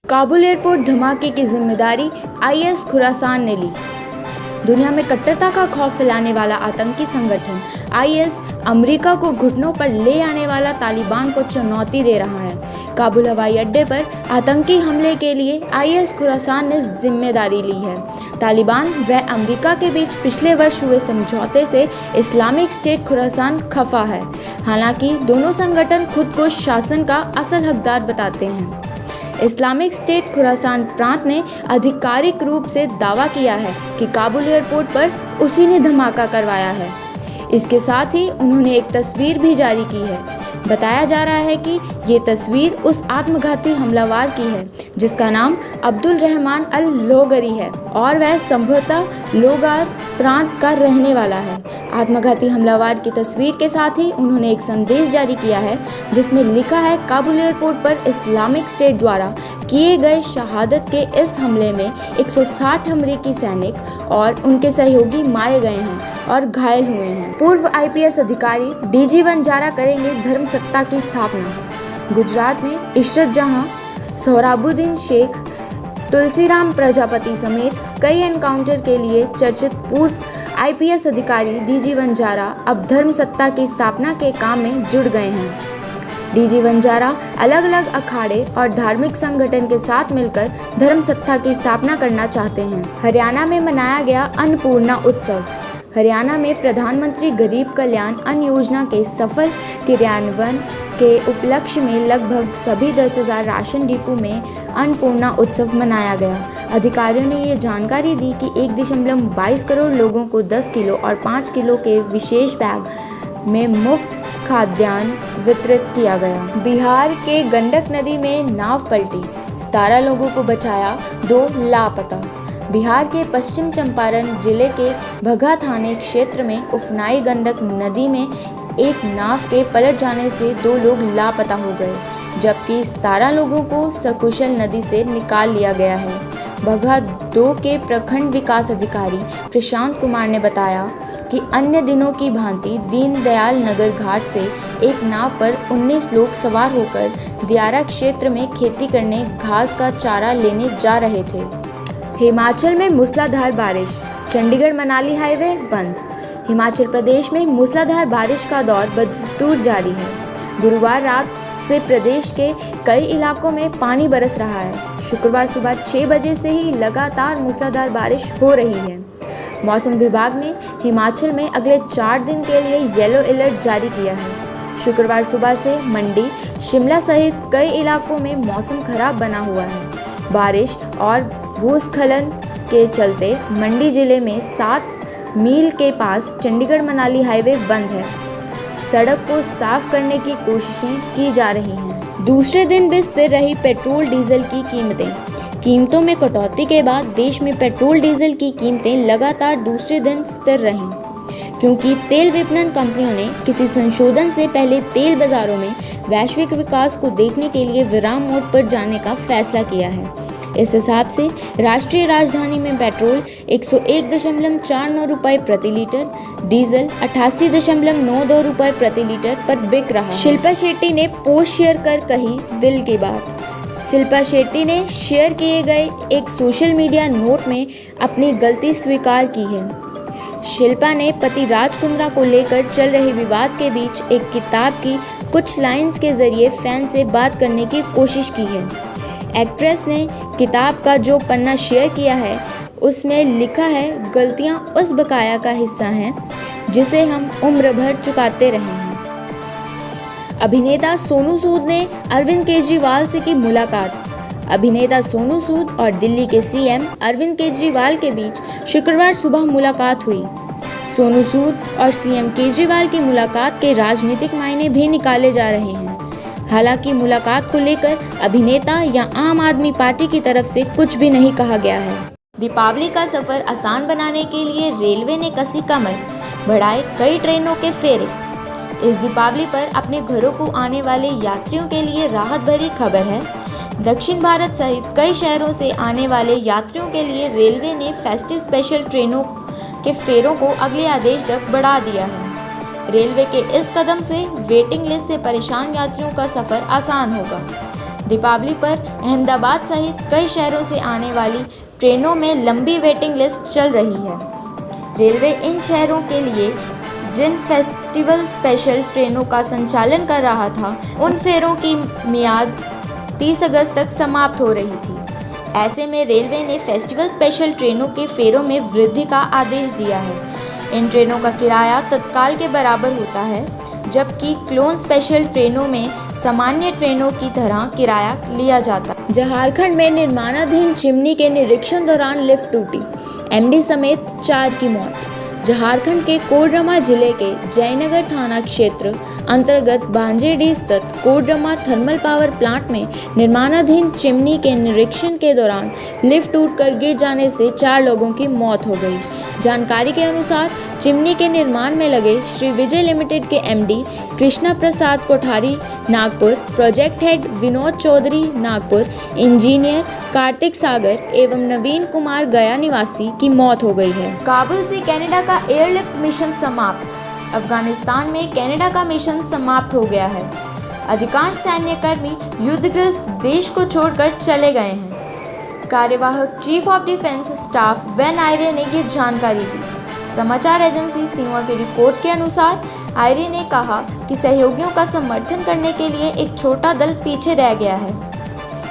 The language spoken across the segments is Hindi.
काबुल एयरपोर्ट धमाके की जिम्मेदारी आईएस खुरासान ने ली। दुनिया में कट्टरता का खौफ फैलाने वाला आतंकी संगठन आईएस अमेरिका को घुटनों पर ले आने वाला तालिबान को चुनौती दे रहा है। काबुल हवाई अड्डे पर आतंकी हमले के लिए आईएस खुरासान ने जिम्मेदारी ली है। तालिबान व अमेरिका के बीच पिछले वर्ष हुए समझौते से इस्लामिक स्टेट खुरासान खफा है। हालांकि दोनों संगठन खुद को शासन का असल हकदार बताते हैं। इस्लामिक स्टेट खुरासान प्रांत ने आधिकारिक रूप से दावा किया है कि काबुल एयरपोर्ट पर उसी ने धमाका करवाया है। इसके साथ ही उन्होंने एक तस्वीर भी जारी की है। बताया जा रहा है कि ये तस्वीर उस आत्मघाती हमलावर की है जिसका नाम अब्दुल रहमान अल लोगरी है और वह संभवतः लोगार प्रांत का रहने वाला है। आत्मघाती हमलावर की तस्वीर के साथ ही उन्होंने एक संदेश जारी किया है जिसमें लिखा है, काबुल एयरपोर्ट पर इस्लामिक स्टेट द्वारा किए गए शहादत के इस हमले में 160 अमेरिकी सैनिक और उनके सहयोगी मारे गए हैं और घायल हुए हैं। पूर्व आईपीएस अधिकारी डीजी वंजारा करेंगे धर्म सत्ता की स्थापना। गुजरात में इशरत जहां, सोहराबुद्दीन शेख, तुलसीराम प्रजापति समेत कई एनकाउंटर के लिए चर्चित पूर्व आईपीएस अधिकारी डीजी वंजारा अब धर्म सत्ता की स्थापना के काम में जुड़ गए हैं। डीजी वंजारा अलग अलग अखाड़े और धार्मिक संगठन के साथ मिलकर धर्म सत्ता की स्थापना करना चाहते हैं। हरियाणा में मनाया गया अन्नपूर्णा उत्सव। हरियाणा में प्रधानमंत्री गरीब कल्याण अन्न योजना के सफल क्रियान्वयन के उपलक्ष्य में लगभग सभी 10,000 राशन डिपो में अन्नपूर्णा उत्सव मनाया गया। अधिकारियों ने ये जानकारी दी कि 1.22 करोड़ लोगों को 10 किलो और 5 किलो के विशेष बैग में मुफ्त खाद्यान्न वितरित किया गया। बिहार के गंडक नदी में नाव पलटी, 17 लोगों को बचाया, 2 लापता। बिहार के पश्चिम चंपारण जिले के भगहा थाने क्षेत्र में उफनाई गंडक नदी में एक नाव के पलट जाने से 2 लोग लापता हो गए, जबकि 17 लोगों को सकुशल नदी से निकाल लिया गया है। भगहा 2 के प्रखंड विकास अधिकारी प्रशांत कुमार ने बताया कि अन्य दिनों की भांति दीनदयाल नगर घाट से एक नाव पर 19 लोग सवार होकर दियारा क्षेत्र में खेती करने घास का चारा लेने जा रहे थे। हिमाचल में मूसलाधार बारिश, चंडीगढ़ मनाली हाईवे बंद। हिमाचल प्रदेश में मूसलाधार बारिश का दौर बदस्तूर जारी है। गुरुवार रात से प्रदेश के कई इलाकों में पानी बरस रहा है। शुक्रवार सुबह 6 बजे से ही लगातार मूसलाधार बारिश हो रही है। मौसम विभाग ने हिमाचल में अगले 4 दिन के लिए येलो अलर्ट जारी किया है। शुक्रवार सुबह से मंडी, शिमला सहित कई इलाकों में मौसम खराब बना हुआ है। बारिश और भूस्खलन के चलते मंडी जिले में 7 मील के पास चंडीगढ़ मनाली हाईवे बंद है। सड़क को साफ करने की कोशिशें की जा रही हैं। दूसरे दिन भी स्थिर रही पेट्रोल डीजल की कीमतों में कटौती के बाद देश में पेट्रोल डीजल की कीमतें लगातार दूसरे दिन स्थिर रहीं, क्योंकि तेल विपणन कंपनियों ने किसी संशोधन से पहले तेल बाजारों में वैश्विक विकास को देखने के लिए विराम मोड पर जाने का फैसला किया है। इस हिसाब से राष्ट्रीय राजधानी में पेट्रोल 101.49 रुपये प्रति लीटर, डीजल 88.92 रुपये प्रति लीटर पर बिक रहा है। शिल्पा शेट्टी ने पोस्ट शेयर कर कही दिल की बात। शिल्पा शेट्टी ने शेयर किए गए एक सोशल मीडिया नोट में अपनी गलती स्वीकार की है। शिल्पा ने पति राज कुंद्रा को लेकर चल रहे विवाद के बीच एक किताब की कुछ लाइंस के जरिए फैन से बात करने की कोशिश की है। एक्ट्रेस ने किताब का जो पन्ना शेयर किया है उसमें लिखा है, गलतियां उस बकाया का हिस्सा हैं जिसे हम उम्र भर चुकाते रहे हैं। अभिनेता सोनू सूद ने अरविंद केजरीवाल से की मुलाकात। अभिनेता सोनू सूद और दिल्ली के सीएम अरविंद केजरीवाल के बीच शुक्रवार सुबह मुलाकात हुई। सोनू सूद और सीएम केजरीवाल की मुलाकात के राजनीतिक मायने भी निकाले जा रहे हैं। हालांकि मुलाकात को लेकर अभिनेता या आम आदमी पार्टी की तरफ से कुछ भी नहीं कहा गया है। दीपावली का सफर आसान बनाने के लिए रेलवे ने कसी कमर, बढ़ाए कई ट्रेनों के फेरे। इस दीपावली पर अपने घरों को आने वाले यात्रियों के लिए राहत भरी खबर है। दक्षिण भारत सहित कई शहरों से आने वाले यात्रियों के लिए रेलवे ने फेस्टिव स्पेशल ट्रेनों के फेरों को अगले आदेश तक बढ़ा दिया है। रेलवे के इस कदम से वेटिंग लिस्ट से परेशान यात्रियों का सफ़र आसान होगा। दीपावली पर अहमदाबाद सहित कई शहरों से आने वाली ट्रेनों में लंबी वेटिंग लिस्ट चल रही है। रेलवे इन शहरों के लिए जिन फेस्टिवल स्पेशल ट्रेनों का संचालन कर रहा था, उन फेरों की मियाद 30 अगस्त तक समाप्त हो रही थी। ऐसे में रेलवे ने फेस्टिवल स्पेशल ट्रेनों के फेरों में वृद्धि का आदेश दिया है। इन ट्रेनों का किराया तत्काल के बराबर होता है, जबकि क्लोन स्पेशल ट्रेनों में सामान्य ट्रेनों की तरह किराया लिया जाता है। झारखंड में निर्माणाधीन चिमनी के निरीक्षण दौरान लिफ्ट टूटी, एमडी समेत 4 की मौत। झारखंड के कोडरमा जिले के जयनगर थाना क्षेत्र अंतर्गत बांजेडी स्थित कोडरमा थर्मल पावर प्लांट में निर्माणाधीन चिमनी के निरीक्षण के दौरान लिफ्ट टूटकर गिर जाने से 4 लोगों की मौत हो गई। जानकारी के अनुसार चिमनी के निर्माण में लगे श्री विजय लिमिटेड के MD Krishna Prasad Kothari Nagpur, project head Vinod Chaudhary Nagpur, engineer Kartik Sagar एवं नवीन कुमार गया निवासी की मौत हो गई है। काबुल से कनाडा का एयरलिफ्ट मिशन समाप्त। अफगानिस्तान में कनाडा का मिशन समाप्त हो गया है। अधिकांश सैन्यकर्मी युद्धग्रस्त देश को छोड़कर चले गए हैं। कार्यवाहक chief of defence staff when Ayre ने ये जानकारी दी। समाचार एजेंसी सिन्हुआ की रिपोर्ट के अनुसार आयरे ने कहा कि सहयोगियों का समर्थन करने के लिए एक छोटा दल पीछे रह गया है।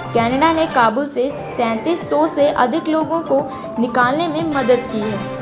कनाडा ने काबुल से 3700 से अधिक लोगों को निकालने में मदद की है।